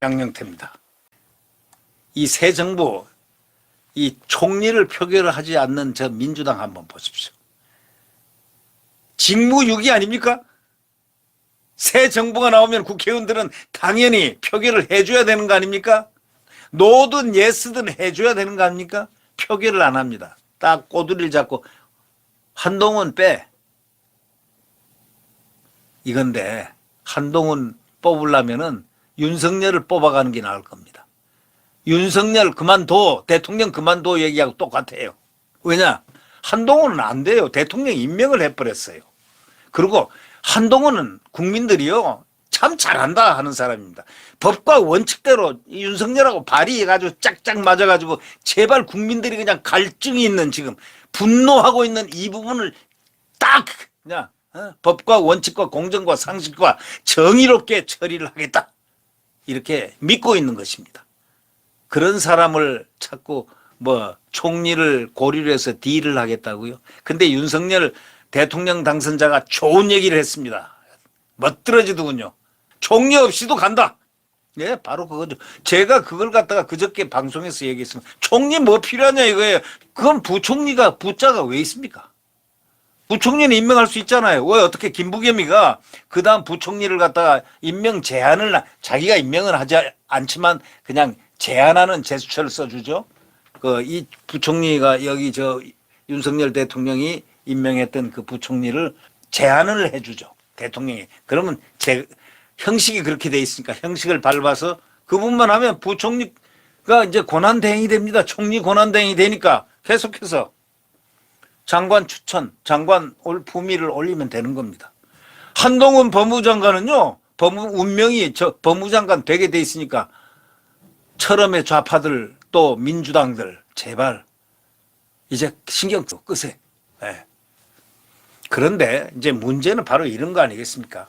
양영태입니다. 이 새 정부, 이 총리를 표결하지 않는 저 민주당 한번 보십시오. 직무유기 아닙니까? 새 정부가 나오면 국회의원들은 당연히 표결을 해줘야 되는 거 아닙니까? 노든 예스든 해줘야 되는 거 아닙니까? 표결을 안 합니다. 딱 꼬투리를 잡고 한동훈 빼. 이건데 한동훈 뽑으려면은 윤석열을 뽑아가는 게 나을 겁니다. 윤석열 그만둬, 대통령 그만둬 얘기하고 똑같아요. 왜냐? 한동훈은 안 돼요. 대통령 임명을 해버렸어요. 그리고 한동훈은 국민들이요 참 잘한다 하는 사람입니다. 법과 원칙대로 윤석열하고 발의해가지고 짝짝 맞아가지고 제발 국민들이 그냥 갈증이 있는 지금 분노하고 있는 이 부분을 딱 그냥 법과 원칙과 공정과 상식과 정의롭게 처리를 하겠다 이렇게 믿고 있는 것입니다. 그런 사람을 자꾸 뭐 총리를 고리로 해서 딜을 하겠다고요. 근데 윤석열 대통령 당선자가 좋은 얘기를 했습니다. 멋들어지더군요. 총리 없이도 간다. 예, 바로 그거죠. 제가 그걸 갖다가 그저께 방송에서 얘기했습니다. 총리 뭐 필요하냐 이거예요. 그건 부총리가 부자가 왜 있습니까? 부총리는 임명할 수 있잖아요. 왜 어떻게 김부겸이가 그 다음 부총리를 갖다가 임명 제안을 자기가 임명은 하지 않지만 그냥 제안하는 제스처를 써주죠. 이 부총리가 여기 저 윤석열 대통령이 임명했던 그 부총리를 제안을 해주죠. 대통령이. 그러면 형식이 그렇게 돼 있으니까 형식을 밟아서 그분만 하면 부총리가 이제 권한대행이 됩니다. 총리 권한대행이 되니까 계속해서 장관 추천, 장관 품위를 올리면 되는 겁니다. 한동훈 법무장관은요, 운명이 법무장관 되게 돼 있으니까 철험의 좌파들 또 민주당들 제발 이제 신경 끄세요. 네. 그런데 이제 문제는 바로 이런 거 아니겠습니까?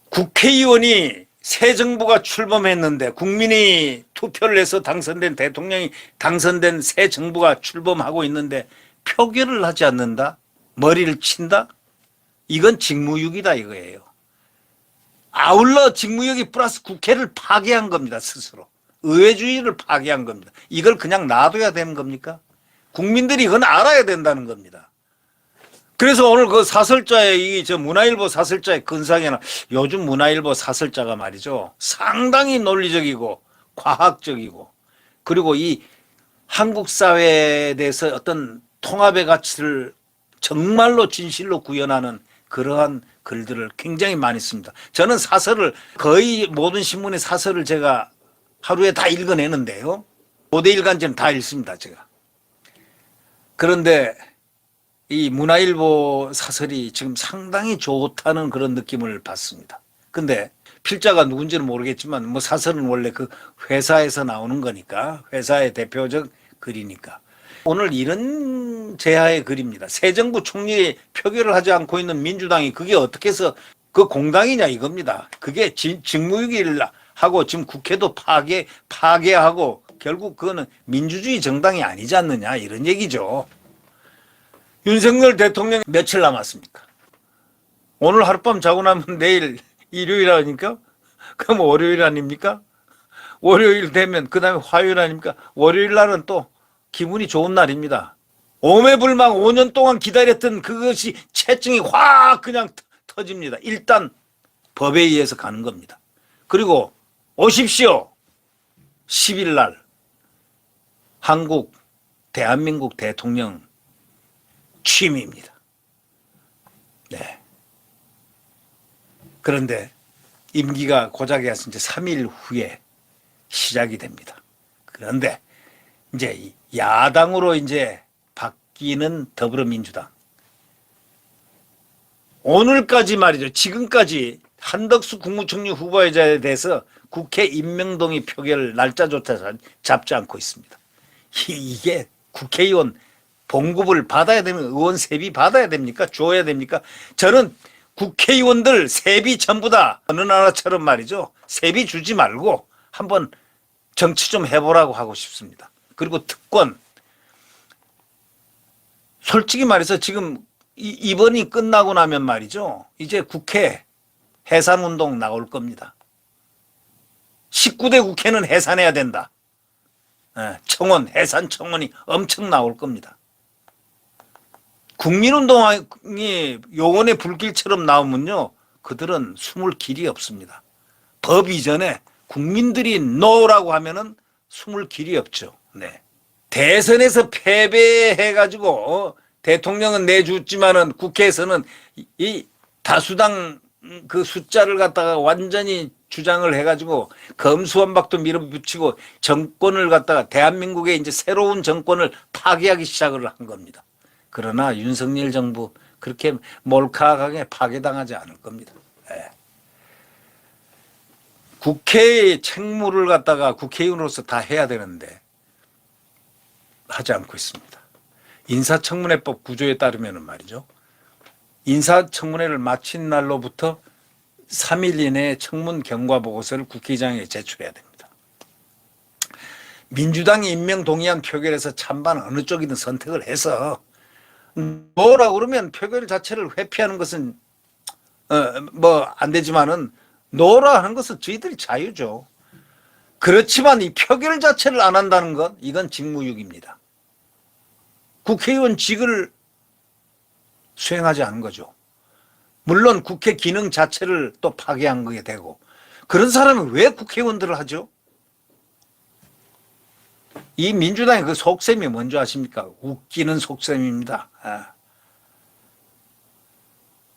국회의원이 새 정부가 출범했는데 국민이 투표를 해서 당선된 대통령이 당선된 새 정부가 출범하고 있는데 표결을 하지 않는다? 머리를 친다? 이건 직무유기다 이거예요. 아울러 직무유기 플러스 국회를 파괴한 겁니다. 스스로. 의회주의를 파괴한 겁니다. 이걸 그냥 놔둬야 되는 겁니까? 국민들이 그건 알아야 된다는 겁니다. 그래서 오늘 그 사설자의 문화일보 사설자의 근상에는 요즘 문화일보 사설자가 말이죠. 상당히 논리적이고 과학적이고 그리고 이 한국 사회에 대해서 어떤 통합의 가치를 정말로 진실로 구현하는 그러한 글들을 굉장히 많이 씁니다. 저는 사설을 거의 모든 신문의 사설을 제가 하루에 다 읽어내는데요. 5대1간지는 다 읽습니다. 제가. 그런데 이 문화일보 사설이 지금 상당히 좋다는 그런 느낌을 받습니다. 근데 필자가 누군지는 모르겠지만 뭐 사설은 원래 그 회사에서 나오는 거니까 회사의 대표적 글이니까 오늘 이런 제하의 글입니다. 새 정부 총리 표결을 하지 않고 있는 민주당이 그게 어떻게 해서 그 공당이냐 이겁니다. 그게 직무유기를 하고 지금 국회도 파괴하고 결국 그거는 민주주의 정당이 아니지 않느냐 이런 얘기죠. 윤석열 대통령 며칠 남았습니까? 오늘 하룻밤 자고 나면 내일 일요일 아닙니까? 그럼 월요일 아닙니까? 월요일 되면 그 다음에 화요일 아닙니까? 월요일 날은 또 기분이 좋은 날입니다. 오매불망 5년 동안 기다렸던 그것이 채증이 확 그냥 터집니다. 일단 법에 의해서 가는 겁니다. 그리고 오십시오. 10일 날 대한민국 대통령 취임입니다. 네. 그런데 임기가 고작이 해서 이제 3일 후에 시작이 됩니다. 그런데 이제 야당으로 이제 바뀌는 더불어민주당. 오늘까지 말이죠. 지금까지 한덕수 국무총리 후보자에 대해서 국회 임명동의 표결 날짜조차 잡지 않고 있습니다. 이게 국회의원 봉급을 받아야 되는 의원 세비 받아야 됩니까? 줘야 됩니까? 저는 국회의원들 세비 전부 다 어느 나라처럼 말이죠. 세비 주지 말고 한번 정치 좀 해보라고 하고 싶습니다. 그리고 특권. 솔직히 말해서 지금 이번이 끝나고 나면 말이죠. 이제 국회 해산운동 나올 겁니다. 19대 국회는 해산해야 된다. 청원, 해산 청원이 엄청 나올 겁니다. 국민운동이 요원의 불길처럼 나오면요, 그들은 숨을 길이 없습니다. 법 이전에 국민들이 NO라고 하면은 숨을 길이 없죠. 네. 대선에서 패배해가지고 대통령은 내줬지만은 국회에서는 이 다수당 그 숫자를 갖다가 완전히 주장을 해가지고 검수완박도 밀어붙이고 정권을 갖다가 대한민국의 이제 새로운 정권을 파괴하기 시작을 한 겁니다. 그러나 윤석열 정부 그렇게 몰카하게 파괴당하지 않을 겁니다. 네. 국회의 책무를 갖다가 국회의원으로서 다 해야 되는데 하지 않고 있습니다. 인사청문회법 구조에 따르면 말이죠. 인사청문회를 마친 날로부터 3일 이내에 청문 경과 보고서를 국회의장에 제출해야 됩니다. 민주당이 임명 동의안 표결에서 찬반 어느 쪽이든 선택을 해서 뭐라고 그러면 표결 자체를 회피하는 것은 뭐 안 되지만은 노라 하는 것은 저희들이 자유죠. 그렇지만 이 표결 자체를 안 한다는 것, 이건 직무유기입니다. 국회의원직을 수행하지 않은 거죠. 물론 국회 기능 자체를 또 파괴한 거게 되고, 그런 사람은 왜 국회의원들을 하죠? 이 민주당의 그 속셈이 뭔지 아십니까? 웃기는 속셈입니다.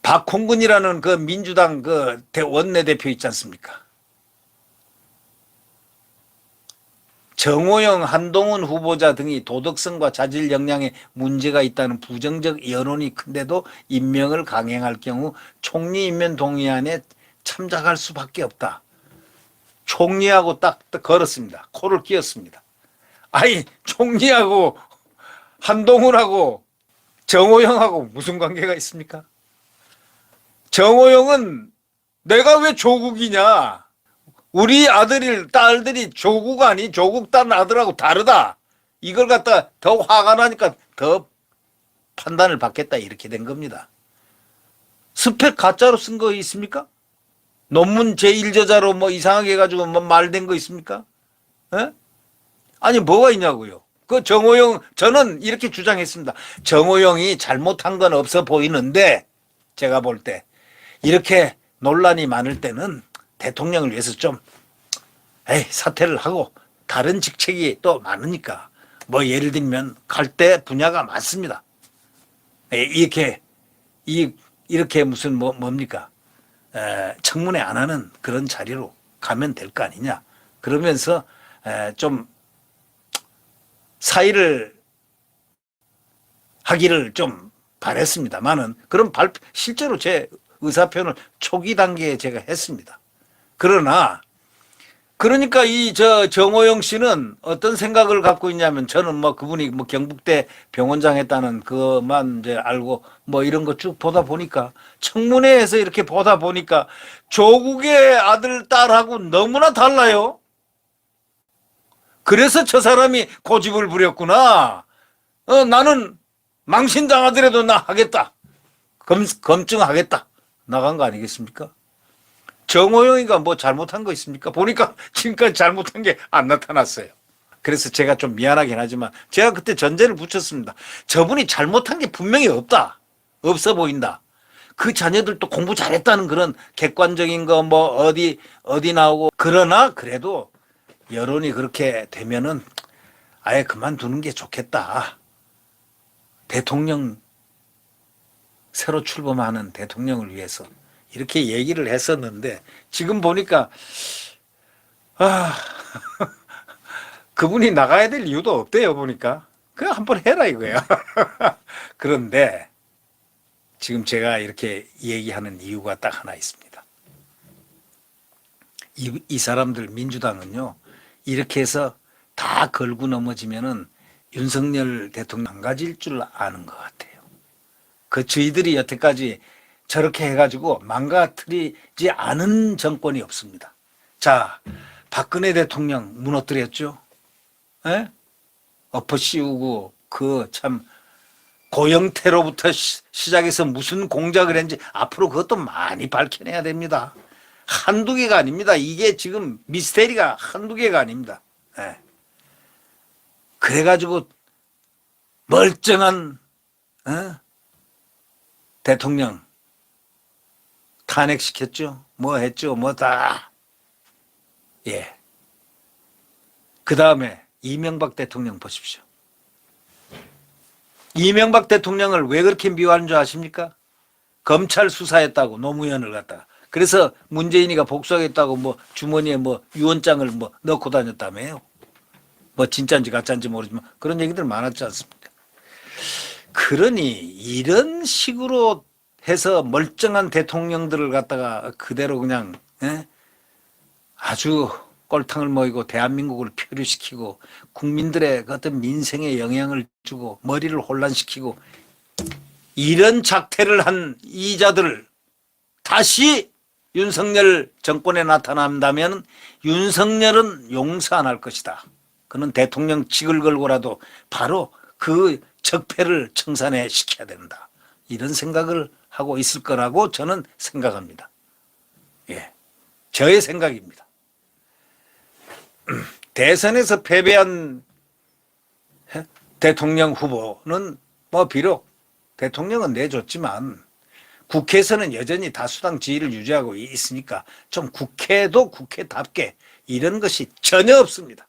박홍근이라는 그 민주당 그 원내대표 있지 않습니까? 정호영, 한동훈 후보자 등이 도덕성과 자질 역량에 문제가 있다는 부정적 여론이 큰데도 임명을 강행할 경우 총리 임명 동의안에 참작할 수밖에 없다. 총리하고 딱 걸었습니다. 코를 끼었습니다. 아니, 총리하고 한동훈하고 정호영하고 무슨 관계가 있습니까? 정호영은 내가 왜 조국이냐? 우리 딸들이 조국 아니? 조국 딸 아들하고 다르다. 이걸 갖다 더 화가 나니까 더 판단을 받겠다 이렇게 된 겁니다. 스펙 가짜로 쓴 거 있습니까? 논문 제1저자로 뭐 이상하게 해가지고 뭐 말된 거 있습니까? 에? 아니 뭐가 있냐고요. 그 정호영, 저는 이렇게 주장했습니다. 정호영이 잘못한 건 없어 보이는데 제가 볼 때 이렇게 논란이 많을 때는 대통령을 위해서 좀 사퇴를 하고 다른 직책이 또 많으니까 뭐 예를 들면 갈대 분야가 많습니다. 이렇게 무슨 뭡니까? 청문회 안 하는 그런 자리로 가면 될 거 아니냐. 그러면서 좀 사의를 하기를 좀 바랬습니다만은 그런 실제로 제 의사표현을 초기 단계에 제가 했습니다. 그러니까 정호영 씨는 어떤 생각을 갖고 있냐면 저는 뭐 그분이 뭐 경북대 병원장 했다는 그만 이제 알고 뭐 이런 거 쭉 보다 보니까 청문회에서 이렇게 보다 보니까 조국의 아들, 딸하고 너무나 달라요. 그래서 저 사람이 고집을 부렸구나. 나는 망신당하더라도 나 하겠다. 검증하겠다. 나간 거 아니겠습니까? 정호영이가 뭐 잘못한 거 있습니까? 보니까 지금까지 잘못한 게 안 나타났어요. 그래서 제가 좀 미안하긴 하지만 제가 그때 전제를 붙였습니다. 저분이 잘못한 게 분명히 없어 보인다. 그 자녀들도 공부 잘했다는 그런 객관적인 거 뭐 어디 나오고, 그러나 그래도 여론이 그렇게 되면은 아예 그만두는 게 좋겠다. 대통령, 새로 출범하는 대통령을 위해서 이렇게 얘기를 했었는데 지금 보니까 그분이 나가야 될 이유도 없대요. 보니까 그냥 한번 해라 이거야. 그런데 지금 제가 이렇게 얘기하는 이유가 딱 하나 있습니다. 이 사람들 민주당은요, 이렇게 해서 다 걸고 넘어지면은 윤석열 대통령 망가질 줄 아는 것 같아요. 저희들이 여태까지 저렇게 해가지고 망가뜨리지 않은 정권이 없습니다. 자, 박근혜 대통령 무너뜨렸죠? 엎어씌우고 참 고영태로부터 시작해서 무슨 공작을 했는지 앞으로 그것도 많이 밝혀내야 됩니다. 한두 개가 아닙니다. 이게 지금 미스테리가 한두 개가 아닙니다. 네. 그래가지고 멀쩡한 대통령 탄핵시켰죠. 뭐 했죠. 뭐 다. 예. 그 다음에 이명박 대통령 보십시오. 이명박 대통령을 왜 그렇게 미워하는 줄 아십니까? 검찰 수사했다고 노무현을 갖다가. 그래서 문재인이가 복수하겠다고 뭐 주머니에 뭐 유언장을 뭐 넣고 다녔다며요. 뭐 진짜인지 가짜인지 모르지만 그런 얘기들 많았지 않습니까? 그러니 이런 식으로 해서 멀쩡한 대통령들을 갖다가 그대로 그냥 아주 꼴탕을 먹이고 대한민국을 표류시키고 국민들의 어떤 민생에 영향을 주고 머리를 혼란시키고 이런 작태를 한 이자들을 다시 윤석열 정권에 나타난다면 윤석열은 용서 안 할 것이다. 그는 대통령 직을 걸고라도 바로 그 적폐를 청산해 시켜야 된다. 이런 생각을 하고 있을 거라고 저는 생각합니다. 예, 저의 생각입니다. 대선에서 패배한 대통령 후보는 뭐 비록 대통령은 내줬지만 국회에서는 여전히 다수당 지위를 유지하고 있으니까 좀 국회도 국회답게 이런 것이 전혀 없습니다.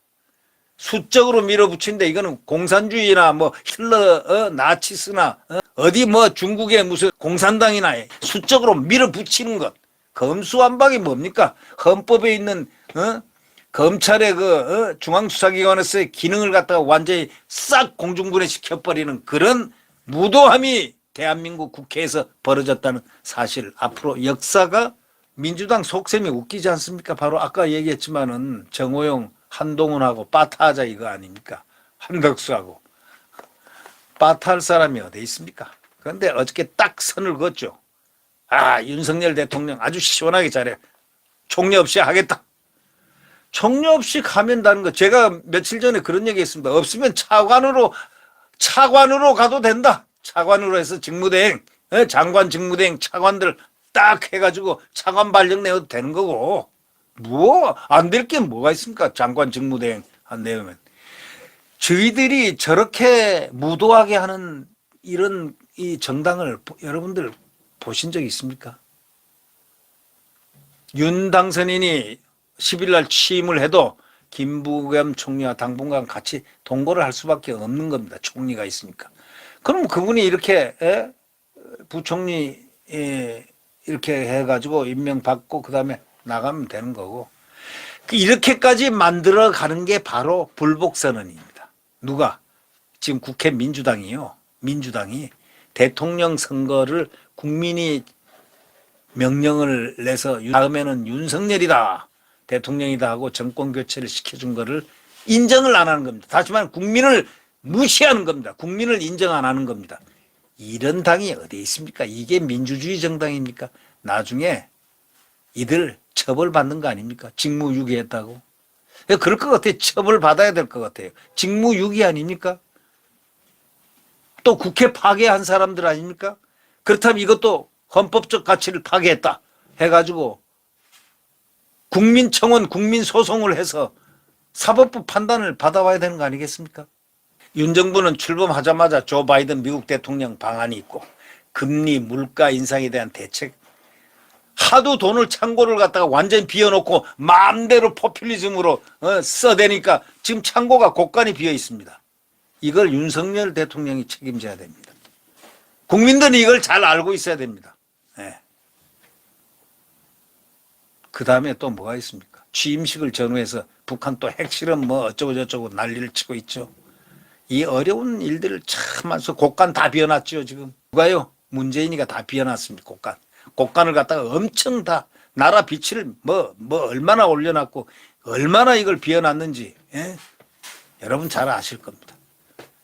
수적으로 밀어붙인데 이거는 공산주의나 뭐 힐러 나치스나 어디 뭐 중국의 무슨 공산당이나 수적으로 밀어붙이는 것 검수완박이 뭡니까? 헌법에 있는 검찰의 그 중앙수사기관에서의 기능을 갖다가 완전히 싹 공중분해 시켜버리는 그런 무도함이 대한민국 국회에서 벌어졌다는 사실. 앞으로 역사가 민주당 속셈이 웃기지 않습니까? 바로 아까 얘기했지만은 정호영 한동훈하고 빠타하자 이거 아닙니까? 한덕수하고 빠타할 사람이 어디 있습니까? 그런데 어저께 딱 선을 그었죠. 아, 윤석열 대통령 아주 시원하게 잘해. 총리 없이 하겠다. 총리 없이 가면다는 거 제가 며칠 전에 그런 얘기 했습니다. 없으면 차관으로 가도 된다. 차관으로 해서 직무대행, 장관 직무대행 차관들 딱 해가지고 차관 발령 내어도 되는 거고 뭐 안 될 게 뭐가 있습니까? 장관 직무대행 안 내으면. 저희들이 저렇게 무도하게 하는 이런 이 정당을 여러분들 보신 적 있습니까? 윤 당선인이 10일 날 취임을 해도 김부겸 총리와 당분간 같이 동거를 할 수밖에 없는 겁니다. 총리가 있으니까. 그럼 그분이 이렇게 부총리 이렇게 해가지고 임명받고 그 다음에 나가면 되는 거고 이렇게까지 만들어가는 게 바로 불복선언입니다. 누가? 지금 국회 민주당이요. 민주당이 대통령 선거를 국민이 명령을 내서 다음에는 윤석열이다. 대통령이다 하고 정권 교체를 시켜준 거를 인정을 안 하는 겁니다. 다시 말하면 국민을 무시하는 겁니다. 국민을 인정 안 하는 겁니다. 이런 당이 어디 있습니까? 이게 민주주의 정당입니까? 나중에 이들 처벌받는 거 아닙니까? 직무유기했다고. 그럴 것 같아요. 처벌받아야 될 것 같아요. 직무유기 아닙니까? 또 국회 파괴한 사람들 아닙니까? 그렇다면 이것도 헌법적 가치를 파괴했다 해가지고 국민청원, 국민소송을 해서 사법부 판단을 받아와야 되는 거 아니겠습니까? 윤 정부는 출범하자마자 조 바이든 미국 대통령 방안이 있고 금리, 물가 인상에 대한 대책 하도 돈을 창고를 갖다가 완전히 비워놓고 마음대로 포퓰리즘으로 써대니까 지금 창고가 곳간이 비어 있습니다. 이걸 윤석열 대통령이 책임져야 됩니다. 국민들이 이걸 잘 알고 있어야 됩니다. 네. 그 다음에 또 뭐가 있습니까? 취임식을 전후해서 북한 또 핵실험 뭐 어쩌고 저쩌고 난리를 치고 있죠. 이 어려운 일들을 참 많아서 곳간 다 비워놨죠 지금. 누가요? 문재인이가 다 비워놨습니다. 곳간. 곳간을 갖다가 엄청 다 나라 빛을 뭐 얼마나 올려놨고 얼마나 이걸 비워놨는지 여러분 잘 아실 겁니다.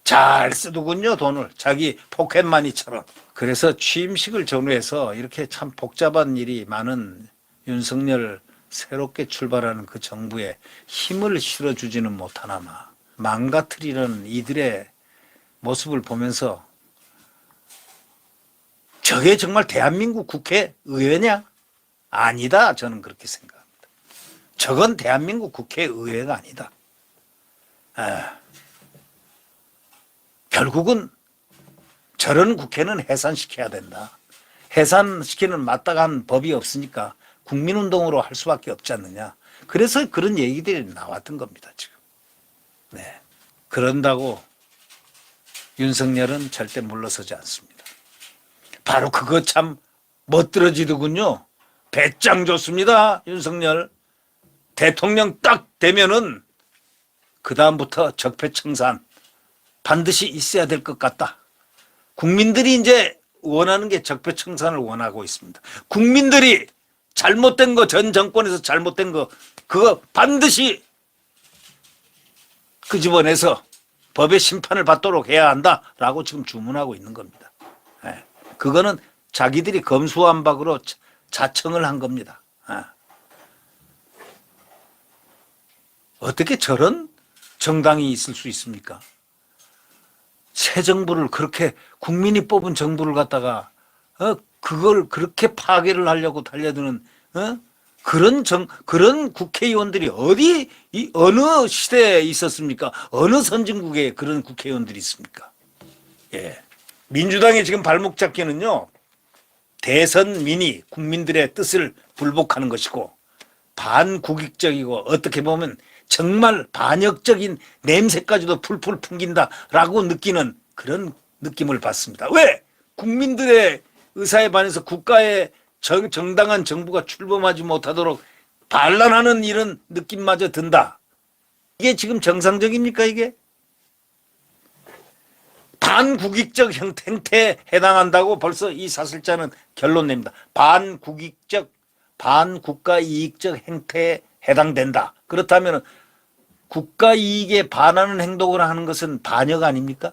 잘 쓰더군요 돈을 자기 포켓마니처럼. 그래서 취임식을 전후해서 이렇게 참 복잡한 일이 많은 윤석열 새롭게 출발하는 그 정부에 힘을 실어주지는 못하나마 망가뜨리는 이들의 모습을 보면서 저게 정말 대한민국 국회의회냐? 아니다. 저는 그렇게 생각합니다. 저건 대한민국 국회의회가 아니다. 결국은 저런 국회는 해산시켜야 된다. 해산시키는 마땅한 법이 없으니까 국민운동으로 할 수밖에 없지 않느냐. 그래서 그런 얘기들이 나왔던 겁니다. 지금. 네. 그런다고 윤석열은 절대 물러서지 않습니다. 바로 그거 참 멋들어지더군요. 배짱 좋습니다. 윤석열. 대통령 딱 되면은 그 다음부터 적폐청산 반드시 있어야 될 것 같다. 국민들이 이제 원하는 게 적폐청산을 원하고 있습니다. 국민들이 잘못된 거, 전 정권에서 잘못된 거 그거 반드시 끄집어내서 법의 심판을 받도록 해야 한다라고 지금 주문하고 있는 겁니다. 그거는 자기들이 검수완박으로 자청을 한 겁니다. 어떻게 저런 정당이 있을 수 있습니까? 새 정부를 그렇게 국민이 뽑은 정부를 갖다가 그걸 그렇게 파괴를 하려고 달려드는 그런 국회의원들이 어느 시대에 있었습니까? 어느 선진국에 그런 국회의원들이 있습니까? 예. 민주당이 지금 발목 잡기는요, 대선 민의, 국민들의 뜻을 불복하는 것이고, 반국익적이고, 어떻게 보면 정말 반역적인 냄새까지도 풀풀 풍긴다라고 느끼는 그런 느낌을 받습니다. 왜? 국민들의 의사에 반해서 국가의 정당한 정부가 출범하지 못하도록 반란하는 이런 느낌마저 든다. 이게 지금 정상적입니까, 이게? 반국익적 행태에 해당한다고 벌써 이 사설자는 결론 냅니다. 반국익적, 반국가이익적 행태에 해당된다. 그렇다면 국가이익에 반하는 행동을 하는 것은 반역 아닙니까?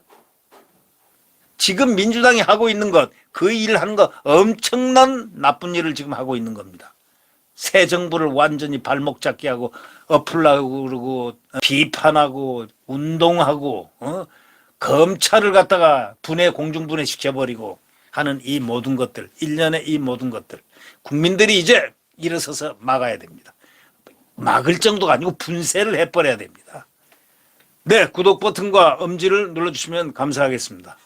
지금 민주당이 하고 있는 것, 그 일을 하는 것 엄청난 나쁜 일을 지금 하고 있는 겁니다. 새 정부를 완전히 발목 잡게 하고 엎으려고 그러고 비판하고 운동하고 검찰을 갖다가 공중분해 시켜버리고 하는 이 모든 것들, 일련의 이 모든 것들 국민들이 이제 일어서서 막아야 됩니다. 막을 정도가 아니고 분쇄를 해버려야 됩니다. 네, 구독 버튼과 엄지를 눌러주시면 감사하겠습니다.